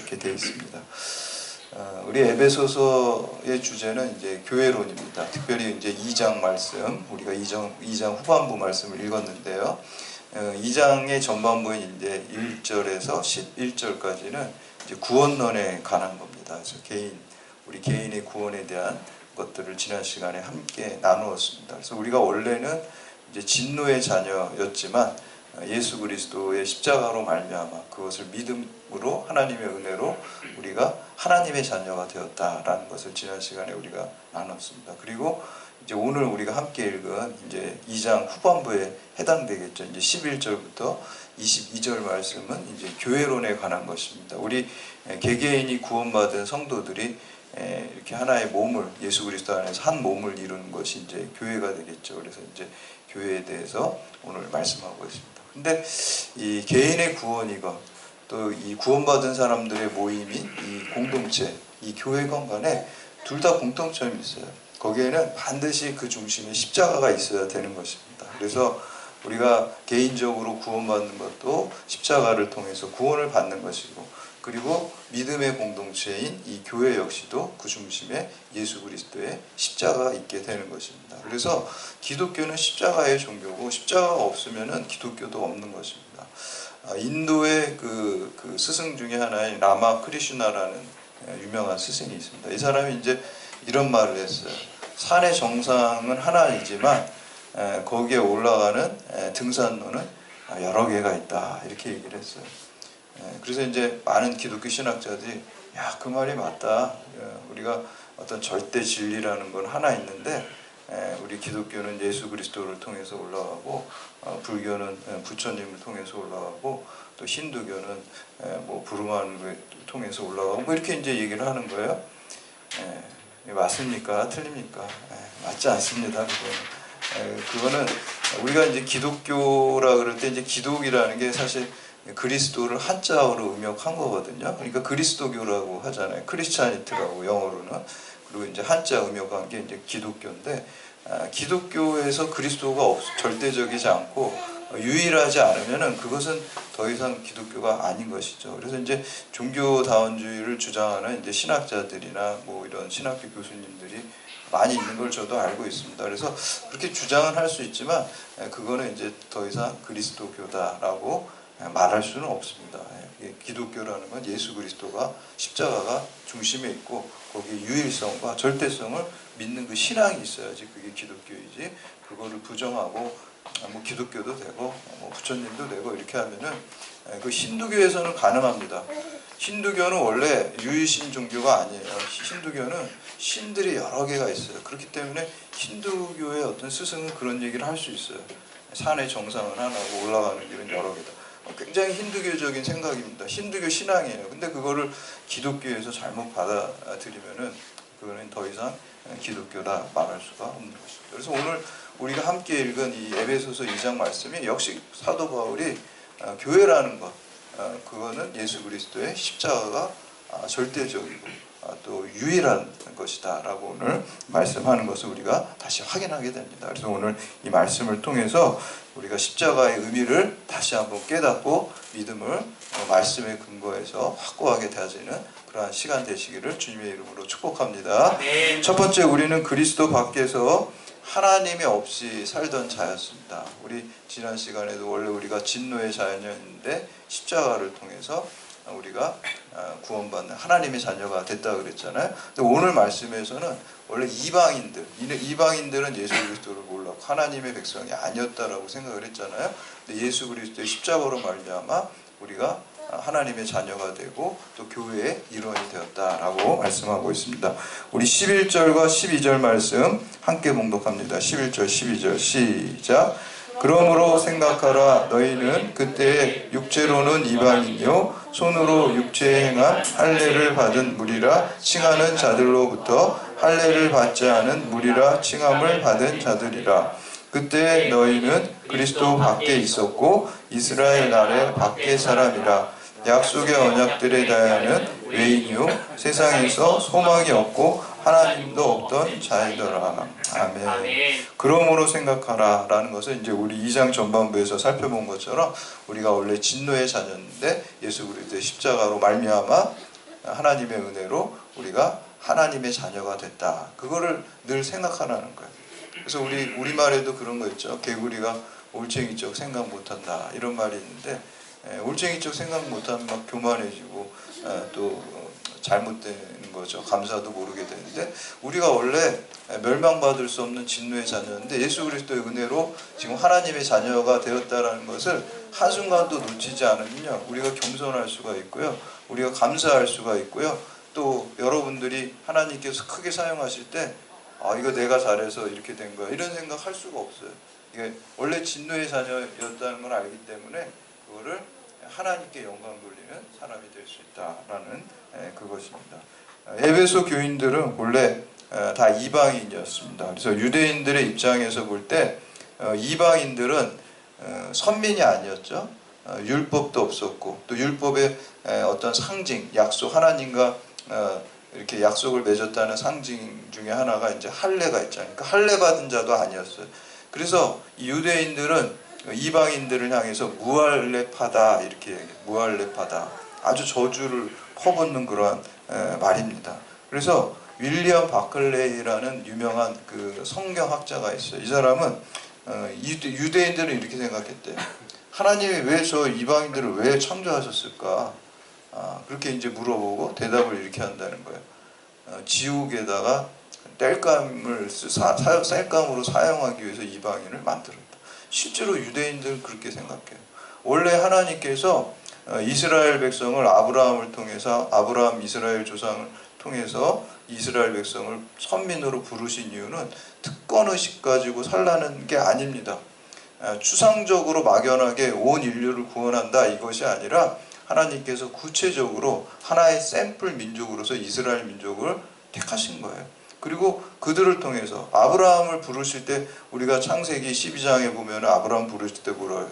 이렇게 되어 있습니다. 우리 에베소서의 주제는 이제 교회론입니다. 특별히 이제 2장 말씀, 우리가 2장 후반부 말씀을 읽었는데요. 2장의 전반부인 이제 1절에서 11절까지는 이제 구원론에 관한 겁니다. 그래서 우리 개인의 구원에 대한 것들을 지난 시간에 함께 나누었습니다. 그래서 우리가 원래는 이제 진노의 자녀였지만 예수 그리스도의 십자가로 말미암아 그것을 믿음으로 하나님의 은혜로 우리가 하나님의 자녀가 되었다라는 것을 지난 시간에 우리가 나눴습니다. 그리고 이제 오늘 우리가 함께 읽은 이제 2장 후반부에 해당되겠죠. 이제 11절부터 22절 말씀은 이제 교회론에 관한 것입니다. 우리 개개인이 구원받은 성도들이 이렇게 하나의 몸을, 예수 그리스도 안에서 한 몸을 이루는 것이 이제 교회가 되겠죠. 그래서 이제 교회에 대해서 오늘 말씀하고 있습니다. 근데 이 개인의 구원이건 또 이 구원받은 사람들의 모임이 이 공동체, 이 교회건 간에 둘 다 공통점이 있어요. 거기에는 반드시 그 중심에 십자가가 있어야 되는 것입니다. 그래서 우리가 개인적으로 구원받는 것도 십자가를 통해서 구원을 받는 것이고, 그리고 믿음의 공동체인 이 교회 역시도 그 중심에 예수 그리스도의 십자가가 있게 되는 것입니다. 그래서 기독교는 십자가의 종교고 십자가가 없으면 기독교도 없는 것입니다. 인도의 그 스승 중에 하나인 라마 크리슈나라는 유명한 스승이 있습니다. 이 사람이 이제 이런 말을 했어요. 산의 정상은 하나이지만 거기에 올라가는 등산로는 여러 개가 있다, 이렇게 얘기를 했어요. 그래서 이제 많은 기독교 신학자들이 야, 그 말이 맞다. 우리가 어떤 절대 진리라는 건 하나 있는데 우리 기독교는 예수 그리스도를 통해서 올라가고 불교는 부처님을 통해서 올라가고 또 힌두교는 뭐 부르만을 통해서 올라가고 뭐 이렇게 이제 얘기를 하는 거예요. 맞습니까? 틀립니까? 맞지 않습니다. 그거는 우리가 이제 기독교라 그럴 때 이제 기독이라는 게 사실 그리스도를 한자어로 음역한 거거든요. 그러니까 그리스도교라고 하잖아요. 크리스찬이트라고 영어로는. 그리고 이제 한자 음역한 게 이제 기독교인데, 기독교에서 그리스도가 절대적이지 않고 유일하지 않으면은 그것은 더 이상 기독교가 아닌 것이죠. 그래서 이제 종교다원주의를 주장하는 이제 신학자들이나 뭐 이런 신학교 교수님들이 많이 있는 걸 저도 알고 있습니다. 그래서 그렇게 주장은 할 수 있지만 그거는 이제 더 이상 그리스도교다라고 말할 수는 없습니다. 기독교라는 건 예수 그리스도가 십자가가 중심에 있고 거기에 유일성과 절대성을 믿는 그 신앙이 있어야지 그게 기독교이지, 그거를 부정하고 뭐 기독교도 되고 뭐 부처님도 되고 이렇게 하면은 그 힌두교에서는 가능합니다. 힌두교는 원래 유일신 종교가 아니에요. 힌두교는 신들이 여러 개가 있어요. 그렇기 때문에 힌두교의 어떤 스승은 그런 얘기를 할 수 있어요. 산의 정상은 하나고 올라가는 길은 여러 개다. 굉장히 힌두교적인 생각입니다. 힌두교 신앙이에요. 근데 그거를 기독교에서 잘못 받아들이면은 그거는 더 이상 기독교다 말할 수가 없는 것입니다. 그래서 오늘 우리가 함께 읽은 이 에베소서 2장 말씀이 역시 사도 바울이 교회라는 것, 그거는 예수 그리스도의 십자가가 절대적이고 또 유일한 것이다 라고 오늘 말씀하는 것을 우리가 다시 확인하게 됩니다. 그래서 오늘 이 말씀을 통해서 우리가 십자가의 의미를 다시 한번 깨닫고 믿음을 말씀의 근거에서 확고하게 다지는 그러한 시간 되시기를 주님의 이름으로 축복합니다. 네. 첫 번째, 우리는 그리스도 밖에서 하나님이 없이 살던 자였습니다. 우리 지난 시간에도 원래 우리가 진노의 자녀였는데 십자가를 통해서 우리가 구원받는 하나님의 자녀가 됐다 그랬잖아요. 근데 오늘 말씀에서는 원래 이방인들은 예수 그리스도를 몰랐고 하나님의 백성이 아니었다라고 생각을 했잖아요. 근데 예수 그리스도의 십자가로 말미암아 우리가 하나님의 자녀가 되고 또 교회의 일원이 되었다라고 말씀하고 있습니다. 우리 11절과 12절 말씀 함께 봉독합니다. 11절 12절 시작. 그러므로 생각하라. 너희는 그때 육체로는 이방인요 손으로 육체에 행한 할례를 받은 무리라 칭하는 자들로부터 할례를 받지 않은 무리라 칭함을 받은 자들이라. 그때 너희는 그리스도 밖에 있었고 이스라엘 나라의 밖의 사람이라. 약속의 언약들에 대하여는 외인이요 세상에서 소망이 없고 하나님도 없던 자이더라. 아멘. 그러므로 생각하라 라는 것은 이제 우리 2장 전반부에서 살펴본 것처럼 우리가 원래 진노의 자녀인데 예수 그리스도의 십자가로 말미암아 하나님의 은혜로 우리가 하나님의 자녀가 됐다. 그거를 늘 생각하라는 거예요. 그래서 우리말에도 그런 거 있죠. 개구리가 올챙이 쪽 생각 못한다 이런 말이 있는데, 올챙이 쪽 생각 못하면 막 교만해지고 또 잘못되는 거죠. 감사도 모르게 되는데, 우리가 원래 멸망받을 수 없는 진노의 자녀인데 예수 그리스도의 은혜로 지금 하나님의 자녀가 되었다라는 것을 한순간도 놓치지 않으면요, 우리가 겸손할 수가 있고요, 우리가 감사할 수가 있고요, 또 여러분들이 하나님께서 크게 사용하실 때 이거 내가 잘해서 이렇게 된 거야 이런 생각 할 수가 없어요. 이게 원래 진노의 자녀였다는 걸 알기 때문에 그거를 하나님께 영광 돌리는 사람이 될 수 있다라는 그것입니다. 에베소 교인들은 원래 다 이방인이었습니다. 그래서 유대인들의 입장에서 볼 때 이방인들은 선민이 아니었죠. 율법도 없었고, 또 율법의 어떤 상징, 약속, 하나님과 이렇게 약속을 맺었다는 상징 중에 하나가 이제 할례가 있잖아요. 그러니까 할례 받은 자도 아니었어요. 그래서 이 유대인들은 이방인들을 향해서 무할례파다 이렇게 얘기해요. 무할례파다. 아주 저주를 퍼붓는 그러한 말입니다. 그래서 윌리엄 바클레이라는 유명한 그 성경학자가 있어요. 이 사람은 유대인들은 이렇게 생각했대요. 하나님이 왜 저 이방인들을 왜 창조하셨을까? 그렇게 이제 물어보고 대답을 이렇게 한다는 거예요. 지옥에다가 땔감을 쌀감으로 사용하기 위해서 이방인을 만들었다. 실제로 유대인들은 그렇게 생각해요. 원래 하나님께서 이스라엘 백성을 아브라함을 통해서, 아브라함 이스라엘 조상을 통해서 이스라엘 백성을 선민으로 부르신 이유는 특권의식 가지고 살라는 게 아닙니다. 추상적으로 막연하게 온 인류를 구원한다 이것이 아니라 하나님께서 구체적으로 하나의 샘플 민족으로서 이스라엘 민족을 택하신 거예요. 그리고 그들을 통해서 아브라함을 부르실 때, 우리가 창세기 12장에 보면 아브라함 부르실 때 뭐라요?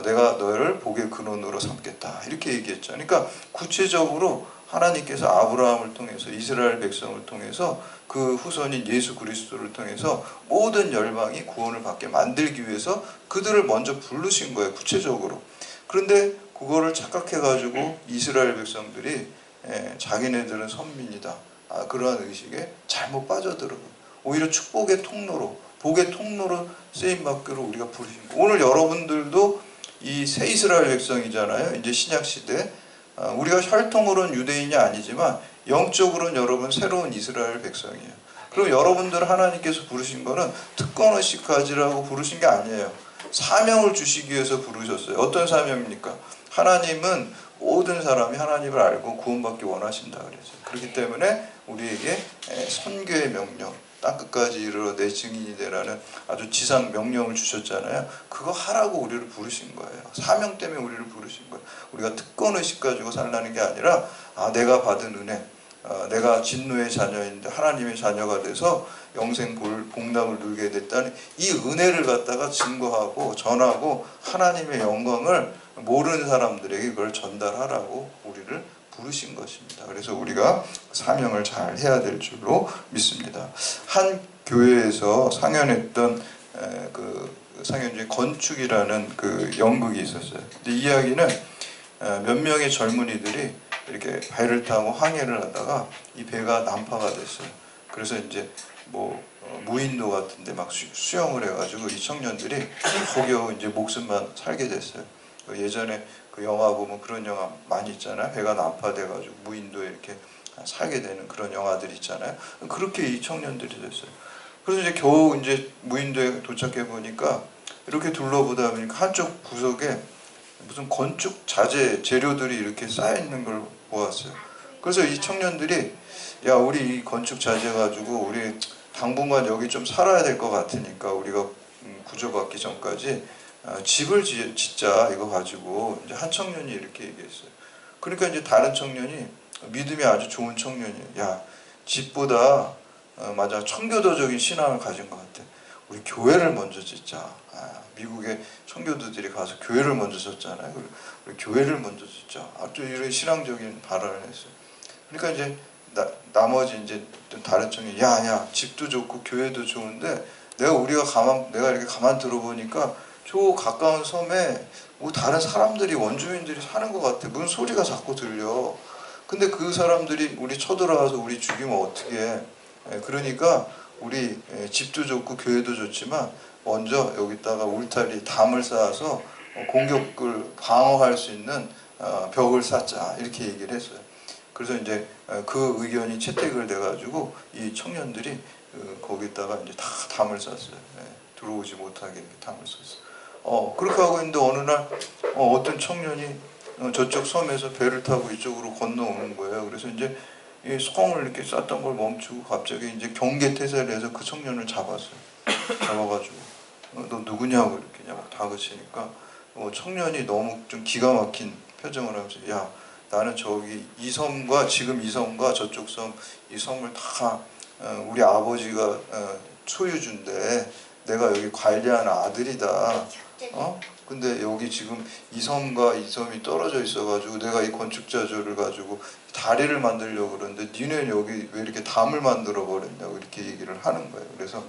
내가 너를 복의 근원으로 삼겠다 이렇게 얘기했죠. 그러니까 구체적으로 하나님께서 아브라함을 통해서, 이스라엘 백성을 통해서, 그 후손인 예수 그리스도를 통해서 모든 열방이 구원을 받게 만들기 위해서 그들을 먼저 부르신 거예요, 구체적으로. 그런데 그거를 착각해가지고 이스라엘 백성들이 자기네들은 선민이다, 그러한 의식에 잘못 빠져들어요. 오히려 축복의 통로로, 복의 통로로 쓰임받기로 우리가 부르신 거예요. 오늘 여러분들도 이 새 이스라엘 백성이잖아요. 이제 신약시대. 우리가 혈통으로는 유대인이 아니지만 영적으로는 여러분 새로운 이스라엘 백성이에요. 그럼 여러분들 하나님께서 부르신 거는 특권의식 가지라고 부르신 게 아니에요. 사명을 주시기 위해서 부르셨어요. 어떤 사명입니까? 하나님은 모든 사람이 하나님을 알고 구원받기 원하신다 그랬어요. 그렇기 때문에 우리에게 선교의 명령, 땅끝까지 이르러 내 증인이 되라는 아주 지상 명령을 주셨잖아요. 그거 하라고 우리를 부르신 거예요. 사명 때문에 우리를 부르신 거예요. 우리가 특권의식 가지고 살라는 게 아니라 내가 받은 은혜, 내가 진노의 자녀인데 하나님의 자녀가 돼서 영생 복락을 누리게 됐다는 이 은혜를 갖다가 증거하고 전하고 하나님의 영광을 모르는 사람들에게 그걸 전달하라고 우리를 부르신 것입니다. 그래서 우리가 사명을 잘 해야 될 줄로 믿습니다. 한 교회에서 상연했던 그 상연 중에 건축이라는 그 연극이 있었어요. 근데 이 이야기는 몇 명의 젊은이들이 이렇게 배를 타고 항해를 하다가 이 배가 난파가 됐어요. 그래서 이제 뭐 무인도 같은데 막 수영을 해가지고 이 청년들이 겨우 이제 목숨만 살게 됐어요. 예전에 그 영화 보면 그런 영화 많이 있잖아요. 배가 난파돼가지고 무인도에 이렇게 살게 되는 그런 영화들 있잖아요. 그렇게 이 청년들이 됐어요. 그래서 이제 겨우 이제 무인도에 도착해 보니까 이렇게 둘러보다 보니까 한쪽 구석에 무슨 건축 자재 재료들이 이렇게 쌓여 있는 걸 보았어요. 그래서 이 청년들이 야, 우리 이 건축 자재 가지고 우리 당분간 여기 좀 살아야 될 것 같으니까 우리가 구조받기 전까지 집을 짓자 이거 가지고 이제 한 청년이 이렇게 얘기했어요. 그러니까 이제 다른 청년이 믿음이 아주 좋은 청년이에요. 야, 집보다 맞아 청교도적인 신앙을 가진 것 같아. 우리 교회를 먼저 짓자. 미국의 청교도들이 가서 교회를 먼저 짓잖아요. 우리 교회를 먼저 짓자. 아주 이런 신앙적인 발언을 했어요. 그러니까 이제 나머지 이제 다른 청년이 야, 집도 좋고 교회도 좋은데 내가 이렇게 가만 들어보니까 저 가까운 섬에 뭐 다른 사람들이 원주민들이 사는 것 같아. 무슨 소리가 자꾸 들려. 근데 그 사람들이 우리 쳐들어와서 우리 죽이면 어떻게 해? 그러니까 우리 집도 좋고 교회도 좋지만 먼저 여기다가 울타리 담을 쌓아서 공격을 방어할 수 있는 벽을 쌓자 이렇게 얘기를 했어요. 그래서 이제 그 의견이 채택을 돼가지고 이 청년들이 거기다가 이제 다 담을 쌌어요. 들어오지 못하게 이렇게 담을 쌌어요. 그렇게 하고 있는데 어느 날 어떤 청년이 저쪽 섬에서 배를 타고 이쪽으로 건너오는 거예요. 그래서 이제 이 성을 이렇게 쌌던 걸 멈추고 갑자기 이제 경계태세를 해서 그 청년을 잡았어요. 잡아가지고 너 누구냐고 이렇게 막 다그치니까 청년이 너무 좀 기가 막힌 표정을 하면서 야 나는 저기 이 섬과 지금 이 섬과 저쪽 섬 이 섬을 다 우리 아버지가 소유주인데 내가 여기 관리하는 아들이다. 근데 여기 지금 이 섬과 이 섬이 떨어져 있어가지고 내가 이 건축자조를 가지고 다리를 만들려고 그러는데 니네 여기 왜 이렇게 담을 만들어 버렸냐고 이렇게 얘기를 하는 거예요. 그래서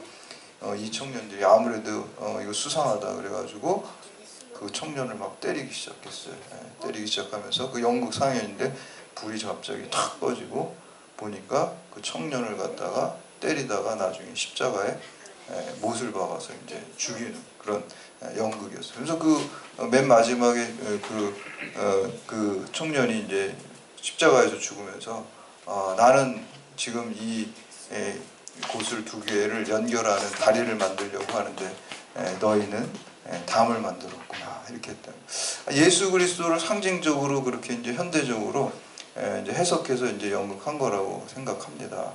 이 청년들이 아무래도 이거 수상하다 그래가지고 그 청년을 막 때리기 시작했어요. 때리기 시작하면서 그 영국 상인인데 불이 갑자기 탁 꺼지고 보니까 그 청년을 갖다가 때리다가 나중에 십자가에 못을 박아서 이제 죽이는 그런 연극이었어요. 그래서 그 맨 마지막에 그 청년이 이제 십자가에서 죽으면서 나는 지금 이 곳을 두 개를 연결하는 다리를 만들려고 하는데 너희는 담을 만들었구나 이렇게 했다. 예수 그리스도를 상징적으로 그렇게 이제 현대적으로 이제 해석해서 이제 연극한 거라고 생각합니다.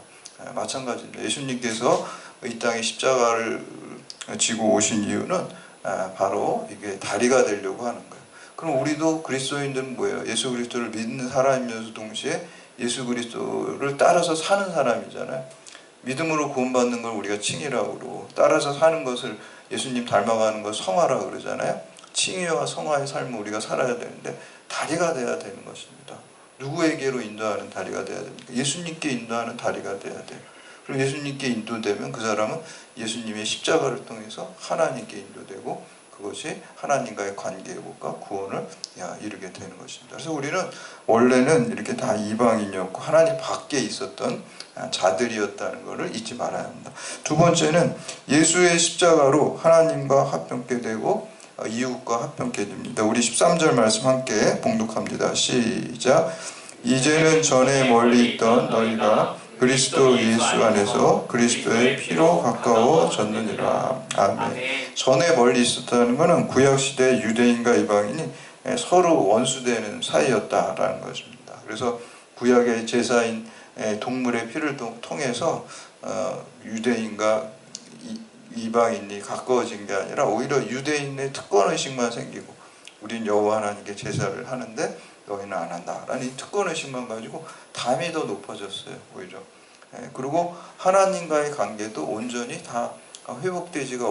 마찬가지입니다. 예수님께서 이 땅에 십자가를 지고 오신 이유는 바로 이게 다리가 되려고 하는 거예요. 그럼 우리도 그리스도인들은 뭐예요? 예수 그리스도를 믿는 사람이면서 동시에 예수 그리스도를 따라서 사는 사람이잖아요. 믿음으로 구원받는 걸 우리가 칭의라고 그러고 따라서 사는 것을 예수님 닮아가는 걸 성화라고 그러잖아요. 칭의와 성화의 삶을 우리가 살아야 되는데 다리가 돼야 되는 것입니다. 누구에게로 인도하는 다리가 돼야 됩니까? 예수님께 인도하는 다리가 돼야 돼요. 그럼 예수님께 인도되면 그 사람은 예수님의 십자가를 통해서 하나님께 인도되고 그것이 하나님과의 관계복과 구원을 이루게 되는 것입니다. 그래서 우리는 원래는 이렇게 다 이방인이었고 하나님 밖에 있었던 자들이었다는 것을 잊지 말아야 합니다. 두 번째는 예수의 십자가로 하나님과 합병케 되고 이웃과 합병케 됩니다. 우리 13절 말씀 함께 봉독합니다. 시작. 이제는 전에 멀리 있던 너희가 그리스도 예수 안에서 그리스도의 피로 가까워졌느니라. 아멘. 전에 멀리 있었다는 것은 구약시대 유대인과 이방인이 서로 원수되는 사이였다라는 것입니다. 그래서 구약의 제사인 동물의 피를 통해서 유대인과 이방인이 가까워진 게 아니라 오히려 유대인의 특권의식만 생기고 우린 여호와 하나님께 제사를 하는데 너희는 안 한다라는 이 특권의식만 가지고 담이 더 높아졌어요. 오히려. 그리고 하나님과의 관계도 온전히 다 회복되지가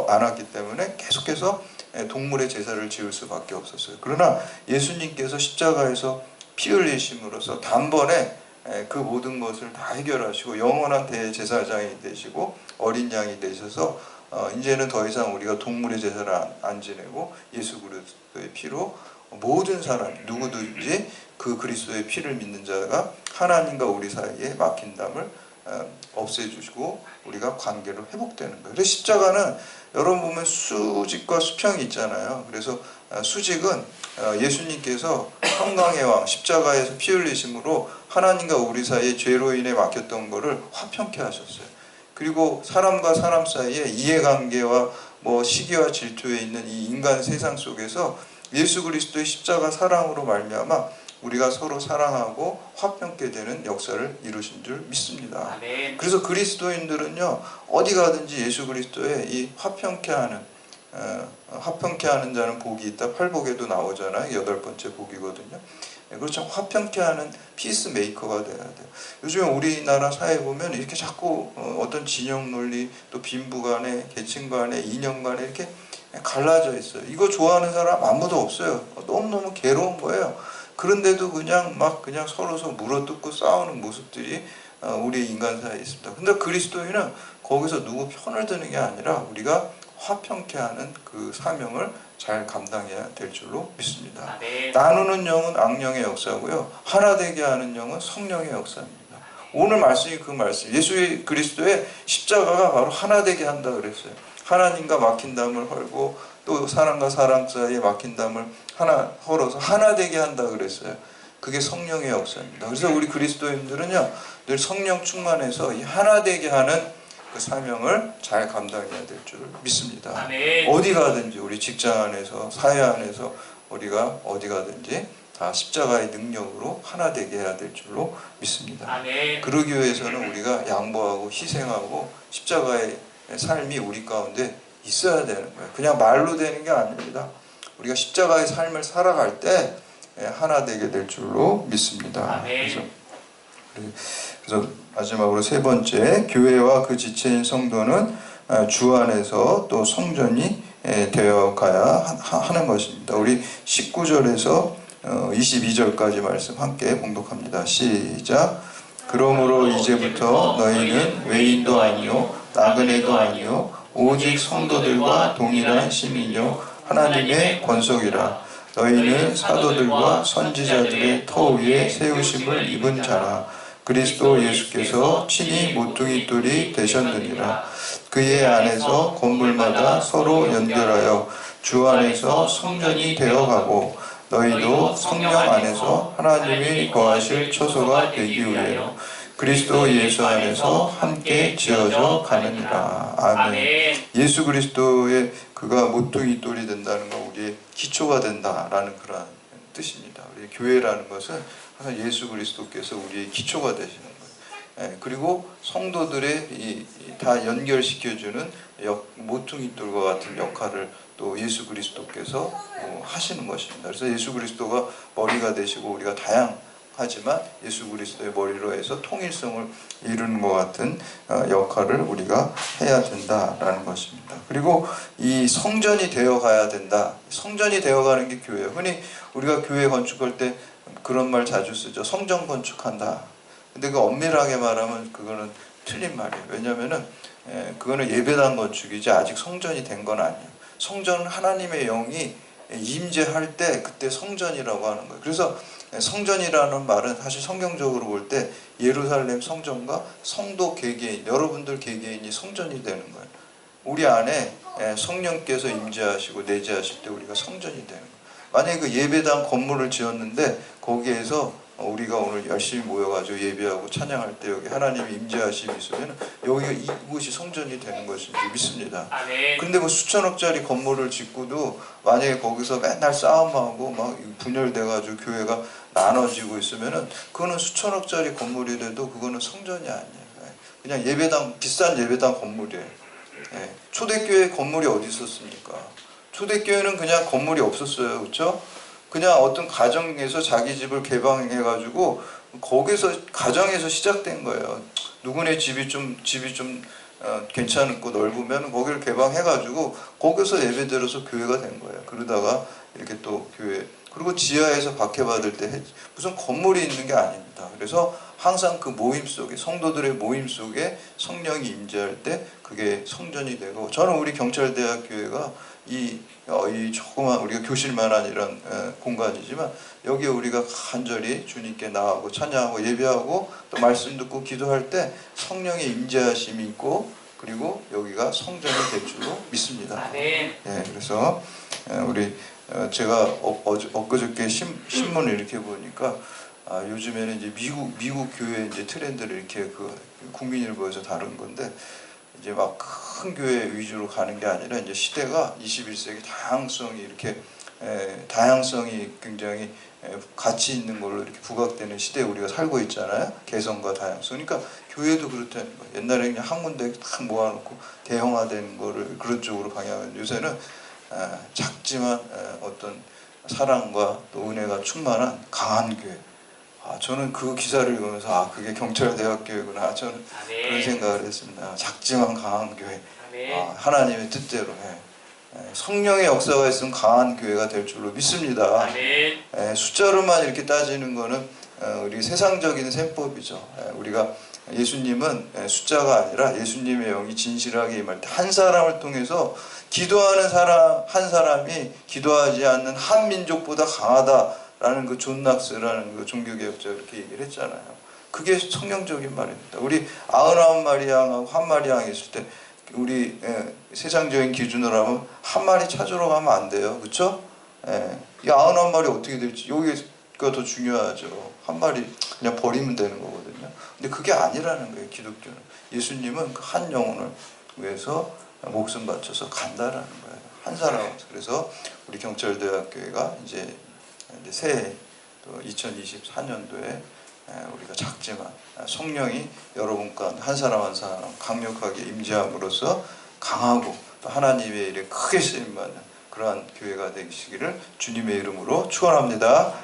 않았기 때문에 계속해서 동물의 제사를 지을 수밖에 없었어요. 그러나 예수님께서 십자가에서 피 흘리심으로써 단번에 그 모든 것을 다 해결하시고 영원한 대제사장이 되시고 어린 양이 되셔서 이제는 더 이상 우리가 동물의 제사를 안 지내고 예수 그리스도의 피로 모든 사람 누구든지 그 그리스도의 피를 믿는 자가 하나님과 우리 사이에 막힌 담을 없애주시고 우리가 관계로 회복되는 거예요. 그래서 십자가는 여러분 보면 수직과 수평이 있잖아요. 그래서 수직은 예수님께서 평강의 왕 십자가에서 피 흘리심으로 하나님과 우리 사이에 죄로 인해 막혔던 것을 화평케 하셨어요. 그리고 사람과 사람 사이에 이해관계와 시기와 질투에 있는 이 인간 세상 속에서 예수 그리스도의 십자가 사랑으로 말미암아 우리가 서로 사랑하고 화평케 되는 역사를 이루신 줄 믿습니다. 아멘. 그래서 그리스도인들은요 어디 가든지 예수 그리스도의 이 화평케 하는 자는 복이 있다. 팔복에도 나오잖아요. 8번째 복이거든요. 그렇죠. 화평케 하는 피스메이커가 돼야 돼요. 요즘 우리나라 사회 보면 이렇게 자꾸 어떤 진영 논리 또 빈부 간에 계층 간에 이념 간에 이렇게 갈라져 있어요. 이거 좋아하는 사람 아무도 없어요. 너무너무 괴로운 거예요. 그런데도 그냥 서로 물어뜯고 싸우는 모습들이 우리 인간 사이에 있습니다. 근데 그리스도인은 거기서 누구 편을 드는 게 아니라 우리가 화평케 하는 그 사명을 잘 감당해야 될 줄로 믿습니다. 아멘. 나누는 영은 악령의 역사고요. 하나 되게 하는 영은 성령의 역사입니다. 오늘 말씀이 그 말씀. 예수 그리스도의 십자가가 바로 하나 되게 한다 그랬어요. 하나님과 막힌 담을 헐고 또 사람과 사람 사이에 막힌 담을 하나 헐어서 하나 되게 한다 그랬어요. 그게 성령의 역사입니다. 그래서 우리 그리스도인들은요, 늘 성령 충만해서 이 하나 되게 하는 그 사명을 잘 감당해야 될 줄 믿습니다. 아멘. 어디 가든지 우리 직장 안에서 사회 안에서 우리가 어디 가든지 다 십자가의 능력으로 하나 되게 해야 될 줄로 믿습니다. 아멘. 그러기 위해서는 우리가 양보하고 희생하고 십자가의 삶이 우리 가운데 있어야 되는 거예요. 그냥 말로 되는 게 아닙니다. 우리가 십자가의 삶을 살아갈 때 하나 되게 될 줄로 믿습니다. 아멘. 그래서 마지막으로 세 번째, 교회와 그 지체인 성도는 주 안에서 또 성전이 되어 가야 하는 것입니다. 우리 19절에서 22절까지 말씀 함께 봉독합니다. 시작. 그러므로 이제부터 너희는 외인도 아니요 나그네도 아니요 오직 성도들과 동일한 시민이요 하나님의 권속이라. 너희는 사도들과 선지자들의 터 위에 세우심을 입은 자라. 그리스도 예수께서 친히 모퉁이 돌이 되셨느니라. 그의 안에서 건물마다 서로 연결하여 주 안에서 성전이 되어가고 너희도 성령 안에서 하나님이 거하실 처소가 되기 위하여 그리스도 예수 안에서 함께 지어져 가느니라. 아멘. 예수 그리스도의 그가 모퉁이 돌이 된다는 건 우리의 기초가 된다라는 그런 뜻입니다. 우리 교회라는 것은 항상 예수 그리스도께서 우리의 기초가 되시는 거예요. 그리고 성도들의 다 연결시켜주는 모퉁이 돌과 같은 역할을 또 예수 그리스도께서 하시는 것입니다. 그래서 예수 그리스도가 머리가 되시고 우리가 다양하지만 예수 그리스도의 머리로 해서 통일성을 이루는 것 같은 역할을 우리가 해야 된다라는 것입니다. 그리고 이 성전이 되어 가야 된다. 성전이 되어 가는 게 교회예요. 흔히 우리가 교회 건축할 때 그런 말 자주 쓰죠. 성전 건축한다. 근데 그 엄밀하게 말하면 그거는 틀린 말이에요. 왜냐하면은 그거는 예배당 건축이지 아직 성전이 된 건 아니에요. 성전은 하나님의 영이 임재할 때 그때 성전이라고 하는 거예요. 그래서 성전이라는 말은 사실 성경적으로 볼 때 예루살렘 성전과 성도 개개인, 여러분들 개개인이 성전이 되는 거예요. 우리 안에 성령께서 임재하시고 내재하실 때 우리가 성전이 되는 거예요. 만약에 그 예배당 건물을 지었는데 거기에서 우리가 오늘 열심히 모여가지고 예배하고 찬양할 때 여기 하나님의 임재하심이 있으면 여기가 이곳이 성전이 되는 것인지 믿습니다. 근데 뭐 수천억짜리 건물을 짓고도 만약에 거기서 맨날 싸움하고 막 분열돼가지고 교회가 나눠지고 있으면은 그거는 수천억짜리 건물이라도 그거는 성전이 아니에요. 그냥 예배당, 비싼 예배당 건물이에요. 초대교회 건물이 어디 있었습니까? 초대교회는 그냥 건물이 없었어요. 그렇죠? 그냥 어떤 가정에서 자기 집을 개방해가지고 거기서 가정에서 시작된 거예요. 누구네 집이 좀 괜찮고 넓으면 거기를 개방해가지고 거기서 예배드려서 교회가 된 거예요. 그러다가 이렇게 또 교회 그리고 지하에서 박해받을 때 무슨 건물이 있는 게 아닙니다. 그래서 항상 그 모임 속에 성도들의 모임 속에 성령이 임재할 때 그게 성전이 되고 저는 우리 경찰대학 교회가 이 조그만 우리가 교실만한 이런 공간이지만 여기에 우리가 간절히 주님께 나아가고 찬양하고 예배하고 또 말씀 듣고 기도할 때 성령의 임재하심이 있고 그리고 여기가 성전이 될 줄로 믿습니다. 그래서 우리 제가 엊그저께 신문을 이렇게 보니까 요즘에는 이제 미국 교회 이제 트렌드를 이렇게 그 국민일보에서 다룬 건데 이제 막 큰 교회 위주로 가는 게 아니라 이제 시대가 21세기 다양성이 굉장히 가치 있는 걸로 이렇게 부각되는 시대에 우리가 살고 있잖아요. 개성과 다양성. 그러니까 교회도 그렇다는 거예요. 옛날에 그냥 한 군데 딱 모아놓고 대형화된 거를 그런 쪽으로 방향을 요새는 작지만 어떤 사랑과 또 은혜가 충만한 강한 교회. 저는 그 기사를 읽으면서 그게 경찰대학교회구나. 저는 그런 생각을 했습니다. 작지만 강한 교회. 하나님의 뜻대로 성령의 역사가 있으면 강한 교회가 될 줄로 믿습니다. 숫자로만 이렇게 따지는 거는 우리 세상적인 셈법이죠. 우리가 예수님은 숫자가 아니라 예수님의 영이 진실하게 임할 때 한 사람을 통해서 기도하는 사람 한 사람이 기도하지 않는 한 민족보다 강하다라는 그 존 낙스라는 그 종교개혁자 그렇게 얘기를 했잖아요. 그게 성경적인 말입니다. 우리 99마리 양하고 한 마리 양이 있을 때 우리 세상적인 기준으로 하면 한 마리 찾으러 가면 안 돼요. 그렇죠? 이 99마리 어떻게 될지 여기가 더 중요하죠. 한 마리 그냥 버리면 되는 거거든요. 근데 그게 아니라는 거예요. 기독교는. 예수님은 그 한 영혼을 위해서 목숨 바쳐서 간다라는 거예요. 한 사람. 그래서 우리 경찰대학교회가 이제 새해 2024년도에 우리가 작지만 성령이 여러분과 한 사람 한 사람 강력하게 임재함으로써 강하고 또 하나님의 일에 크게 쓰임받는 그러한 교회가 되시기를 주님의 이름으로 축원합니다.